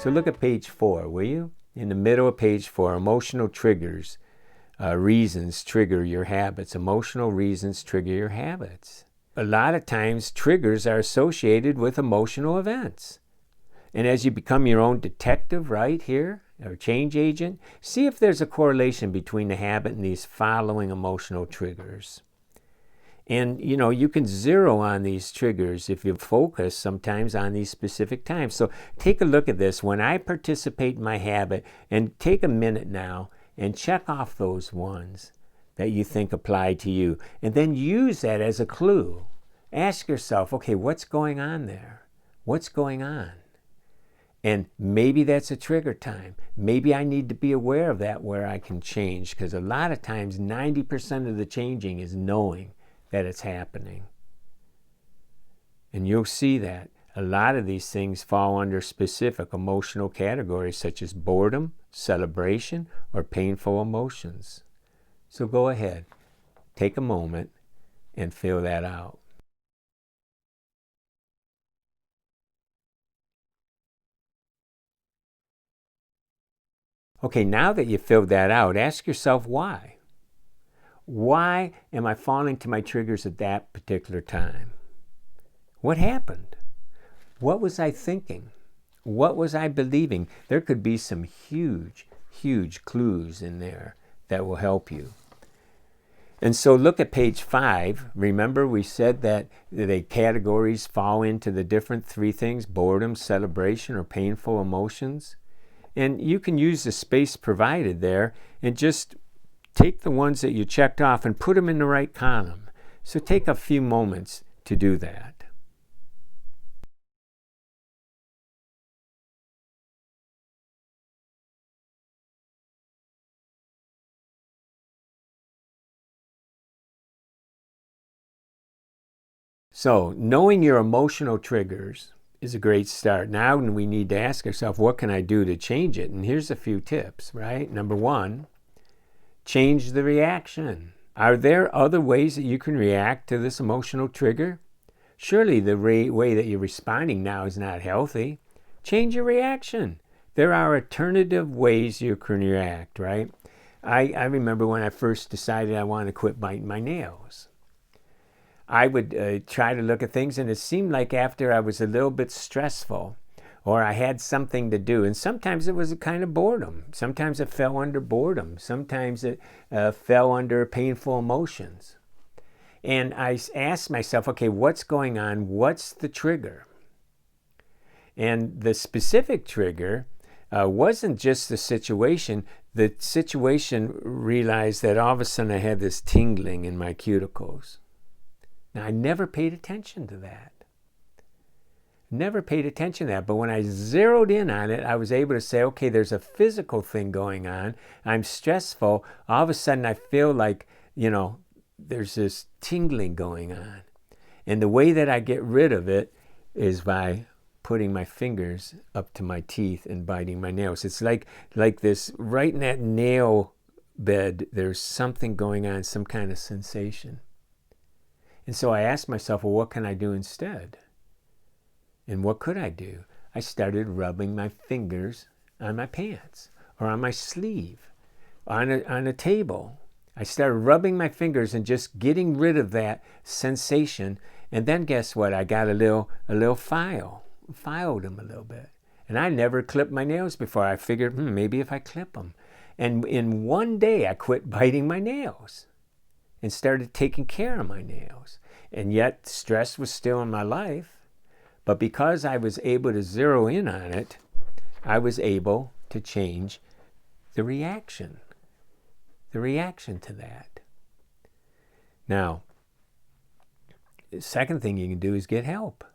So look at page 4, will you? In the middle of page 4, emotional triggers, reasons trigger your habits. Emotional reasons trigger your habits. A lot of times triggers are associated with emotional events. And as you become your own detective right here, or change agent, see if there's a correlation between the habit and these following emotional triggers. And you can zero on these triggers if you focus sometimes on these specific times. So take a look at this. When I participate in my habit, and take a minute now and check off those ones that you think apply to you. And then use that as a clue. Ask yourself, okay, what's going on there? What's going on? And maybe that's a trigger time. Maybe I need to be aware of that where I can change. Because a lot of times, 90% of the changing is knowing that it's happening. And you'll see that a lot of these things fall under specific emotional categories such as boredom, celebration, or painful emotions. So go ahead, take a moment and fill that out. Okay, now that you filled that out, ask yourself why. Why am I falling to my triggers at that particular time? What happened? What was I thinking? What was I believing? There could be some huge, huge clues in there that will help you. And so look at page 5. Remember we said that the categories fall into the different 3 things: boredom, celebration, or painful emotions. And you can use the space provided there and just take the ones that you checked off and put them in the right column. So take a few moments to do that. So knowing your emotional triggers is a great start. Now we need to ask ourselves, what can I do to change it? And here's a few tips, right? Number 1, change the reaction. Are there other ways that you can react to this emotional trigger? Surely the way that you're responding now is not healthy. Change your reaction. There are alternative ways you can react, right? I remember when I first decided I wanted to quit biting my nails. I would try to look at things, and it seemed like after I was a little bit stressful, or I had something to do, and sometimes it was a kind of boredom. Sometimes it fell under boredom. Sometimes it fell under painful emotions. And I asked myself, okay, what's going on? What's the trigger? And the specific trigger wasn't just the situation. The situation realized that all of a sudden I had this tingling in my cuticles. Now, I never paid attention to that. Never paid attention to that. But when I zeroed in on it, I was able to say, okay, there's a physical thing going on. I'm stressful. All of a sudden, I feel like, there's this tingling going on. And the way that I get rid of it is by putting my fingers up to my teeth and biting my nails. It's like this, right in that nail bed, there's something going on, some kind of sensation. And so I asked myself, well, what can I do instead? And what could I do? I started rubbing my fingers on my pants or on my sleeve, on a table. I started rubbing my fingers and just getting rid of that sensation. And then guess what? I got a little filed them a little bit. And I never clipped my nails before. I figured, maybe if I clip them. And in one day, I quit biting my nails and started taking care of my nails. And yet stress was still in my life. But because I was able to zero in on it, I was able to change the reaction to that. Now, the second thing you can do is get help.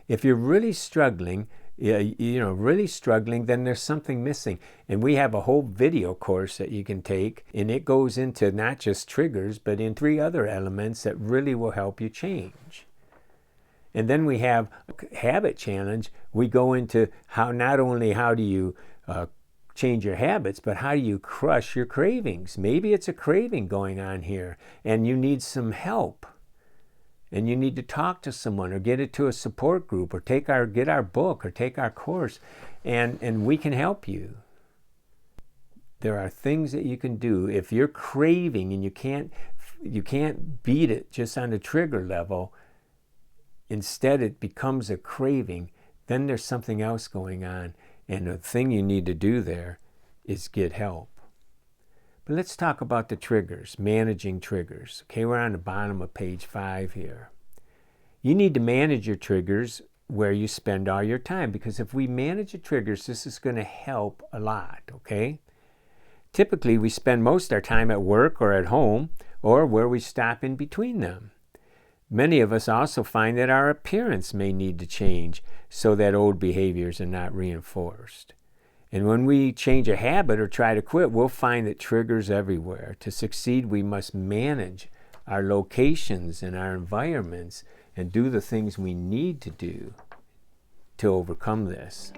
If you're really struggling, then there's something missing. And we have a whole video course that you can take, and it goes into not just triggers, but in 3 other elements that really will help you change. And then we have Habit Challenge. We go into not only how do you change your habits, but how do you crush your cravings? Maybe it's a craving going on here, and you need some help. and you need to talk to someone or get it to a support group or get our book or take our course, and we can help you. There are things that you can do. If you're craving and you can't beat it just on the trigger level, instead it becomes a craving, then there's something else going on, and the thing you need to do there is get help. But let's talk about the triggers, managing triggers. Okay, we're on the bottom of page 5 here. You need to manage your triggers where you spend all your time, because if we manage the triggers, this is going to help a lot, okay? Typically, we spend most of our time at work or at home or where we stop in between them. Many of us also find that our appearance may need to change so that old behaviors are not reinforced. And when we change a habit or try to quit, we'll find that triggers everywhere. To succeed, we must manage our locations and our environments and do the things we need to do to overcome this.